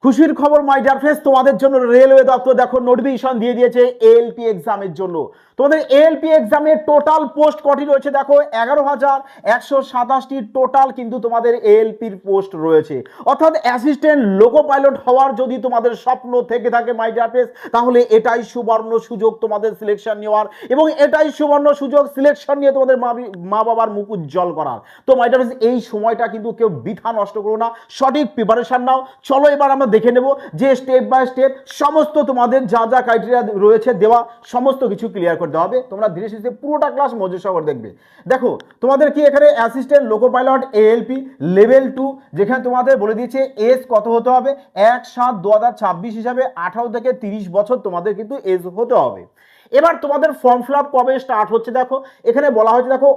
খুশির খবর মাই dear friends, তোমাদের জন্য রেলওয়ে দপ্তর দেখো নোটিফিকেশন দিয়ে দিয়েছে এএলপি এক্সামের জন্য। তোমাদের এএলপি এক্সামের টোটাল পোস্ট কটি রয়েছে দেখো, 11,127টি টোটাল কিন্তু তোমাদের এএলপির পোস্ট রয়েছে। অর্থাৎ অ্যাসিস্ট্যান্ট লোকো পাইলট হওয়ার যদি তোমাদের স্বপ্ন থেকে থাকে মাই ডিয়ার ফ্রেন্ডস, তাহলে এটাই সুবর্ণ সুযোগ তোমাদের সিলেকশন নেওয়ার, এবং এটাই সুবর্ণ সুযোগ সিলেকশন নিয়ে তোমাদের মা বাবার মুখ উজ্জ্বল করার। তো মাই ডিয়ার ফ্রেন্ডস, এই সময়টা কিন্তু কেউ বৃথা নষ্ট করো না, সঠিক প্রিপারেশন নাও। চলো এবার আমরা দেখে নেব যে স্টেপ বাই স্টেপ সমস্ত তোমাদের যা যা ক্রাইটেরিয়া রয়েছে দেওয়া সমস্ত কিছু ক্লিয়ার করে দেওয়া হবে। তোমরা ধীরে ধীরে পুরোটা ক্লাস মনোযোগ সহকারে দেখবে। দেখো তোমাদের কি এখানে assistant loco pilot ALP level 2, যেখানে তোমাদের বলে দিয়েছে এজ কত হতে হবে, 1/7/2026 হিসাবে 18 থেকে 30 বছর তোমাদের কিন্তু এজ হতে হবে। এবার তোমাদের ফর্ম ফিল আপ কবে স্টার্ট হচ্ছে দেখো, এখানে বলা হয়েছে দেখো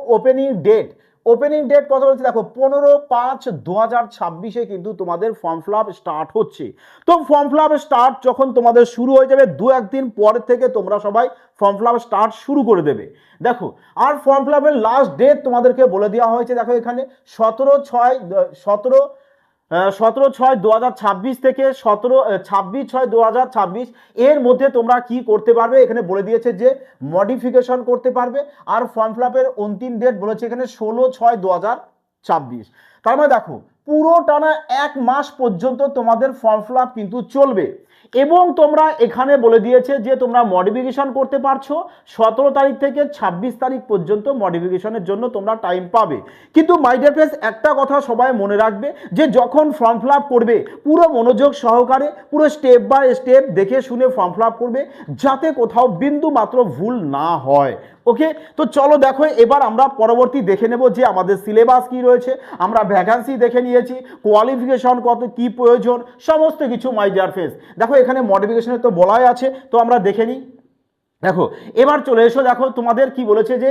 ওপেনিং ডেট কত হচ্ছে দেখো, 15/5/2026 কিন্তু তোমাদের ফর্ম ফিল আপ স্টার্ট হচ্ছে। তো ফর্ম ফিল আপ স্টার্ট যখন তোমাদের শুরু হয়ে যাবে, দু একদিন পর থেকে তোমরা সবাই ফর্ম ফিল আপ স্টার্ট শুরু করে দেবে। দেখো আর ফর্ম ফিল আপের লাস্ট ডেট তোমাদেরকে বলে দেওয়া হয়েছে দেখো, এখানে 17/6/2026 থেকে 26/6/2026 এর মধ্যে তোমরা কি করতে পারবে, এখানে বলে দিয়েছে যে মডিফিকেশন করতে পারবে। আর ফর্ম ফিল আপের অন্তিম ডেট বলেছে এখানে 16/6/2026। তার মানে দেখো পুরো টানা 1 মাস পর্যন্ত তোমাদের ফর্ম ফিল আপ কিন্তু চলবে। এবং তোমরা এখানে বলে দিয়েছে যে তোমরা মডিফিকেশন করতে পারছো 17 তারিখ থেকে 26 তারিখ পর্যন্ত মডিফিকেশনের জন্য তোমরা টাইম পাবে। কিন্তু মাই ডিয়ার ফ্রেন্ডস, একটা কথা সবাই মনে রাখবে যে যখন ফর্ম ফিল আপ করবে পুরো মনোযোগ সহকারে পুরো স্টেপ বাই স্টেপ দেখে শুনে ফর্ম ফিল আপ করবে, যাতে কোথাও বিন্দু মাত্র ভুল না হয়। ওকে, তো চলো দেখো এবার আমরা পরবর্তী দেখে নেব যে আমাদের সিলেবাস কি রয়েছে, আমরা ভ্যাকান্সি দেখে নিয়েছি, কোয়ালিফিকেশন কত কি প্রয়োজন সমস্ত কিছু মাই ডিয়ার ফ্রেন্ডস। দেখো এখানে মডিফিকেশনে তো বলাই আছে, তো আমরা দেখে নিই। দেখো এবার চলে এসো, দেখো তোমাদের কি বলেছে যে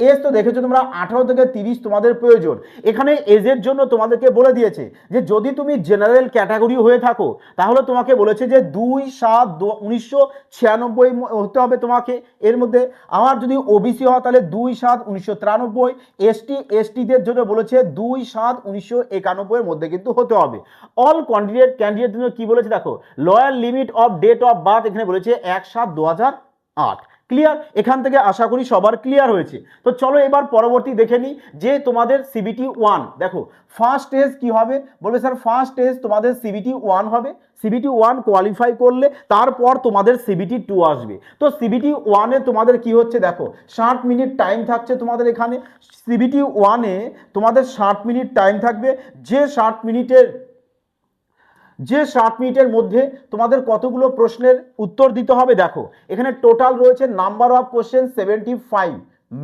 এজ তো দেখেছো তোমরা 18 থেকে 30 তোমাদের প্রয়োজন। এখানে এজের জন্য তোমাদেরকে বলে দিয়েছে যে যদি তুমি জেনারেল ক্যাটাগরি হয়ে থাকো তাহলে তোমাকে বলেছে যে 2/7/1996 হতে হবে তোমাকে। এর মধ্যে আমার যদি ওবিসি হয় তাহলে 2/7/1993, এসটিদের জন্য বলেছে 2/7/1991 এর মধ্যে কিন্তু হতে হবে। অল ক্যান্ডিডেট জন্য কি বলেছে দেখো, lower limit of date of birth এখানে বলেছে 1/7/2008। ক্লিয়ার? এখান থেকে আশা করি সবার ক্লিয়ার হয়েছে। তো চলো এবার পরবর্তী দেখে নিই যে তোমাদের সিবিটি 1 দেখো ফার্স্ট স্টেজ কি হবে, বলবে স্যার ফার্স্ট স্টেজ তোমাদের সিবিটি 1 হবে। সিবিটি 1 কোয়ালিফাই করলে তারপর তোমাদের সিবিটি 2 আসবে। তো সিবিটি 1-এ তোমাদের কি হচ্ছে দেখো, 60 মিনিট টাইম থাকছে তোমাদের এখানে। সিবিটি 1-এ তোমাদের 60 মিনিট টাইম থাকবে, যে 60 মিনিটের মধ্যে তোমাদের কতগুলো প্রশ্নের উত্তর দিতে হবে দেখো, এখানে টোটাল রয়েছে number of question 75,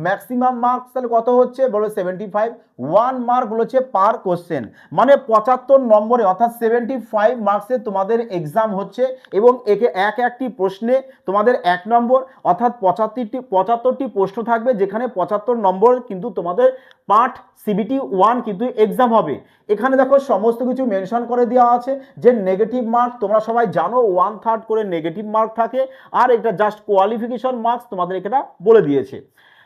maximum marks তাহলে কত হচ্ছে বলো 75, 1 মার্ক বলেছে পার কোশ্চেন, মানে 75 নম্বরে অর্থাৎ 75 মার্কসে তোমাদের এক্সাম হচ্ছে। এবং একে একটি প্রশ্নে তোমাদের 1 নম্বর অর্থাৎ 75টি প্রশ্ন থাকবে, যেখানে 75 নম্বর কিন্তু তোমাদের পার্ট সিবিটি 1 কিন্তু এক্সাম হবে। এখানে দেখো সমস্ত কিছু মেনশন করে দেওয়া আছে যে নেগেটিভ মার্ক তোমরা সবাই জানো 1/3 করে নেগেটিভ মার্ক থাকে, আর এটা জাস্ট কোয়ালিফিকেশন মার্কস তোমাদের এখানে বলে দিয়েছে।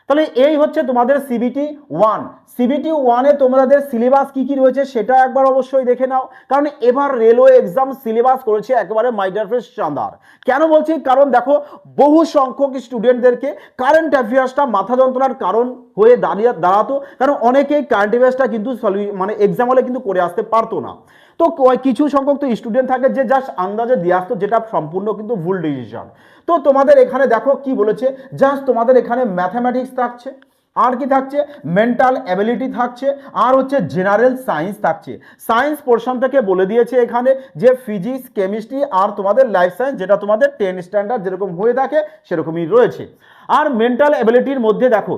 তাহলে এই হচ্ছে তোমাদের সিবিটি 1। সিবিটি 1-এ তোমাদের সিলেবাস কি কি রয়েছে সেটা একবার অবশ্যই দেখে নাও, কারণ এবার রেলওয়ে এক্সাম সিলেবাস করেছে একেবারে মাই ডিয়ার ফ্রেন্ডস শানদার। কেন বলছি, কারণ দেখো বহু সংখ্যক স্টুডেন্টদেরকে কারেন্ট অ্যাফেয়ার্সটা মাথা যন্ত্রণার কারণ হয়ে দাঁড়াতো, কারণ অনেকেই কারেন্ট অ্যাফেয়ার্সটা কিন্তু মানে এক্সাম হলে কিন্তু করে আসতে পারতো না। তো কিছু সংখ্যক তো স্টুডেন্ট থাকে যে জাস্ট আন্দাজে দিয়ে আসতো, যেটা সম্পূর্ণ কিন্তু ভুল ডিসিশন। তো তোমাদের এখানে দেখো কি বলেছে, জাস্ট তোমাদের এখানে ম্যাথামেটিক্স থাকছে, আর কি থাকছে মেন্টাল অ্যাবিলিটি থাকছে, আর হচ্ছে জেনারেল সায়েন্স থাকছে। সায়েন্স পোর্শন থেকে বলে দিয়েছে এখানে যে ফিজিক্স, কেমিস্ট্রি আর তোমাদের লাইফ সায়েন্স, যেটা তোমাদের 10 স্ট্যান্ডার্ড যেরকম হয়ে থাকে সেরকমই রয়েছে। আর মেন্টাল অ্যাবিলিটির মধ্যে দেখো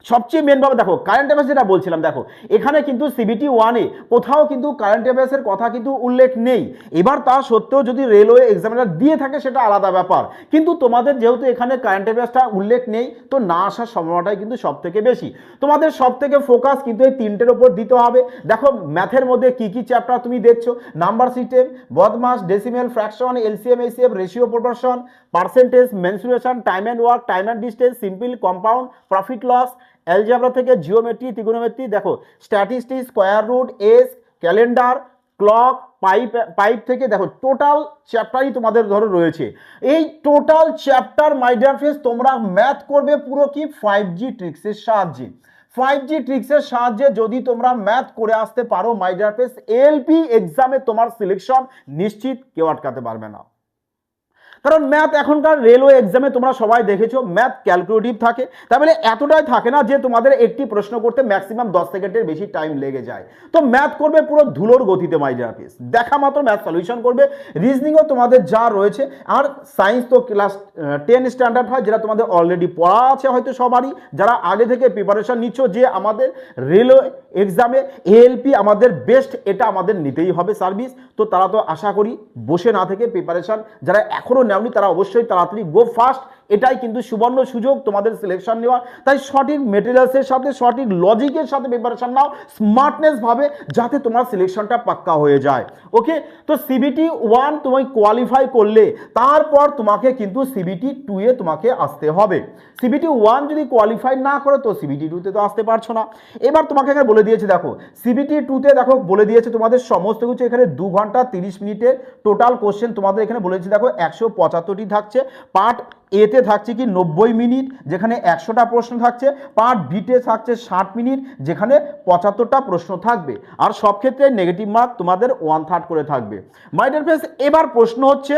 সবচেয়ে মেন ভাবে দেখো কারেন্ট অ্যাফেয়ার্স যেটা বলছিলাম, দেখো এখানে কিন্তু সিবিটি 1-এ কোথাও কিন্তু কারেন্ট অ্যাফেয়ার্সের কথা কিন্তু উল্লেখ নেই। এবার তা সত্ত্বেও যদি রেলওয়ে এক্সামিনার দিয়ে থাকে সেটা আলাদা ব্যাপার, কিন্তু তোমাদের যেহেতু এখানে কারেন্ট অ্যাফেয়ার্সটা উল্লেখ নেই, তো না আসার সম্ভাবনাটাই কিন্তু সব থেকে বেশি। তোমাদের সব থেকে ফোকাস কিন্তু এই 3টের উপর দিতে হবে। দেখো ম্যাথের মধ্যে কি কি চ্যাপ্টার তুমি দেখছো, number system, BODMAS, decimal, fraction, LCM, HCF, ratio, proportion, percentage, mensuration, time and work, time and distance, simple, compound, profit loss, algebra থেকে জিওমেট্রি, ত্রিকোণমিতি, দেখো স্ট্যাটিস্টিক্স, স্কয়ার রুট, এস, ক্যালেন্ডার, ক্লক, পাইপ থেকে দেখো টোটাল চ্যাপ্টারই তোমাদের ধরো রয়েছে। এই total chapter my dear friends তোমরা ম্যাথ করবে পুরো কি 5G ট্রিক্সের সাহায্যে। 5G ট্রিক্সের সাহায্যে যদি তোমরা ম্যাথ করে আসতে পারো মাই ডিয়ার ফ্রেন্ডস, এলপি এক্সামে তোমার সিলেকশন নিশ্চিত, কেউ আটকাতে পারবে না। কারণ ম্যাথ এখনকার রেলওয়ে এক্সামে তোমরা সবাই দেখেছো ম্যাথ ক্যালকুলেটিভ থাকে, তার মানে এতটাই থাকে না যে তোমাদের একটি প্রশ্ন করতে ম্যাক্সিমাম 10 সেকেন্ডের বেশি টাইম লেগে যায়। তো ম্যাথ করবে পুরো ধুলোর গতিতে মাই ডিয়ার ফ্রেন্ডস, দেখা মাত্র ম্যাথ সলিউশন করবে। রিজনিংও তোমাদের যা রয়েছে, আর সায়েন্স তো ক্লাস 10 স্ট্যান্ডার্ড হয়, যেটা তোমাদের অলরেডি পড়া আছে হয়তো সবারই, যারা আগে থেকে প্রিপারেশন নিচ্ছ যে আমাদের রেলওয়ে এক্সামে এএলপি আমাদের বেস্ট, এটা আমাদের নিতেই হবে সার্ভিস। তো তারা তো আশা করি বসে না থেকে প্রিপারেশন, যারা এখনো নেওনি তারা অবশ্যই তাড়াতাড়ি গো ফাস্ট, এটাই কিন্তু সুবর্ণ সুযোগ তোমাদের সিলেকশন নেওয়ার। তাই সঠিক মেটেরিয়ালসের সাথে সঠিক লজিকের সাথে প্রিপারেশন নাও স্মার্টনেস ভাবে, যাতে তোমার সিলেকশনটা পাক্কা হয়ে যায়। ওকে, তো সিবিটি 1 তুমি কোয়ালিফাই করলে তারপর তোমাকে কিন্তু সিবিটি 2 এ তোমাকে আসতে হবে। সিবিটি 1 যদি কোয়ালিফাই না করো তো সিবিটি 2 তে তো আসতে পারছো না। এবার তোমাকে এখানে বলে দিয়েছে, দেখো সিবিটি 2 তে দেখো বলে দিয়েছে তোমাদের সমস্ত কিছু, এখানে 2 ঘন্টা 30 মিনিটের টোটাল কোশ্চেন তোমাদের এখানে বলেছে। দেখো 175টি থাকছে, পার্ট এতে থাকছে কি 90 মিনিট, যেখানে 100টা প্রশ্ন থাকছে, পার্ট বিতে থাকছে 60 মিনিট, যেখানে 75টা প্রশ্ন থাকবে, আর সব ক্ষেত্রে নেগেটিভ মার্ক তোমাদের 1/3 করে থাকবে। মাই ডিয়ার ফ্রেন্ডস, এবার প্রশ্ন হচ্ছে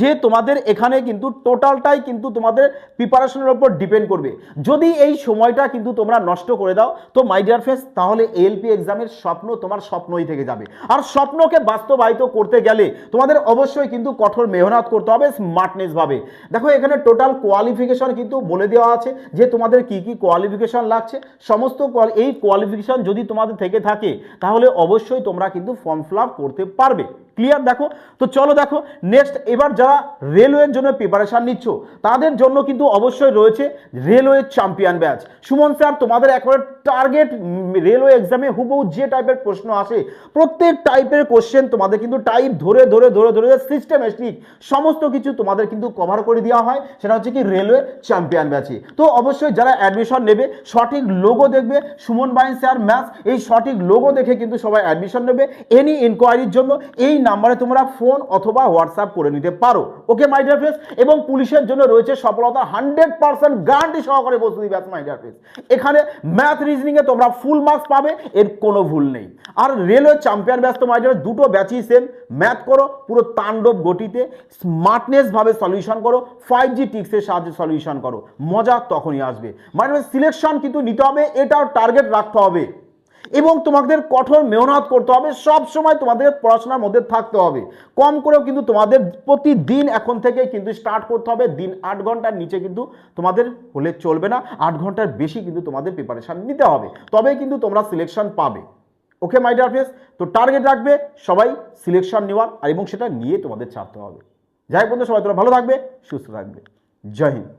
যে তোমাদের এখানে কিন্তু টোটালটাই কিন্তু তোমাদের প্রিপারেশনের উপর ডিপেন্ড করবে। যদি এই সময়টা কিন্তু তোমরা নষ্ট করে দাও তো মাই ডিয়ার ফ্রেন্ডস, তাহলে এএলপি এক্সামের স্বপ্ন তোমার স্বপ্নই থেকে যাবে। আর স্বপ্নকে বাস্তবায়িত করতে গেলে তোমাদের অবশ্যই কিন্তু কঠোর মেহনত করতে হবে স্মার্টনেস ভাবে। দেখো এখানে টোটাল কোয়ালিফিকেশন কিন্তু বলে দেওয়া আছে যে তোমাদের কি কি কোয়ালিফিকেশন লাগছে। সমস্ত এই কোয়ালিফিকেশন যদি তোমাদের থেকে থাকে তাহলে অবশ্যই তোমরা কিন্তু ফর্ম ফিল আপ করতে পারবে। ক্লিয়ার? দেখো তো চলো দেখো নেক্সট, এবার যারা রেলওয়ের জন্য প্রিপারেশন নিচ্ছ তাদের জন্য কিন্তু অবশ্যই রয়েছে railway champion batch. Suman sir তোমাদের একবারে টার্গেট রেলওয়ে এক্সামে হুবহু যে টাইপের প্রশ্ন আসে, প্রত্যেক টাইপের কোশ্চেন তোমাদের কিন্তু টাইপ ধরে ধরে ধরে ধরে সিস্টেমেটিক সমস্ত কিছু তোমাদের কিন্তু কভার করে দেওয়া হয়, সেটা হচ্ছে কি রেলওয়ে চ্যাম্পিয়ন ব্যাচে। তো অবশ্যই যারা অ্যাডমিশন নেবে সঠিক লোগো দেখবে, সুমন বাইন স্যার ম্যাথস, এই সঠিক লোগো দেখে কিন্তু সবাই অ্যাডমিশন নেবে। এনি ইনকোয়ারির জন্য এই নাম্বারে তোমরা ফোন অথবা হোয়াটসঅ্যাপ করে নিতে পারো। ওকে মাই ডিয়ার ফ্রেন্ডস, এবং পুলিশের জন্য রয়েছে সফলতা 100% গ্যারান্টি সহকারে প্রস্তুতি ব্যাচ মাই ডিয়ার ফ্রেন্ডস। এখানে ম্যাথ রিজনিং এ তোমরা ফুল মার্কস পাবে, এর কোনো ভুল নেই। আর রেলওয়ে চ্যাম্পিয়ন ব্যাচ তো মাই ডিয়ার দুটো ব্যাচই সেম, ম্যাথ করো পুরো তাণ্ডব গতিতে, স্মার্টনেস ভাবে সলিউশন করো, 5G ট্রিক্সের সাহায্যে সলিউশন করো, মজা তখনই আসবে। মানে সিলেকশন কিন্তু নিতে হবে, এটাও টার্গেট রাখতে হবে এবং তোমাদের কঠোর মেহনত করতে হবে, সব সময় তোমাদের পড়াশোনার মধ্যে থাকতে হবে। কম করেও কিন্তু তোমাদের প্রতিদিন এখন থেকে কিন্তু স্টার্ট করতে হবে। দিন 8 ঘন্টার নিচে কিন্তু তোমাদের হলে চলবে না, 8 ঘন্টার বেশি কিন্তু তোমাদের প্রিপারেশন নিতে হবে, তবেই কিন্তু তোমরা সিলেকশন পাবে। ওকে মাই ডিয়ার ফ্রেন্ডস, তো টার্গেট রাখবে সবাই সিলেকশন নেওয়ার, আর এবং সেটা নিয়ে তোমাদের ছাড়তে হবে। যাই হোক বন্ধু, সবাই তোমরা ভালো থাকবে, সুস্থ থাকবে। জয় হিন্দ।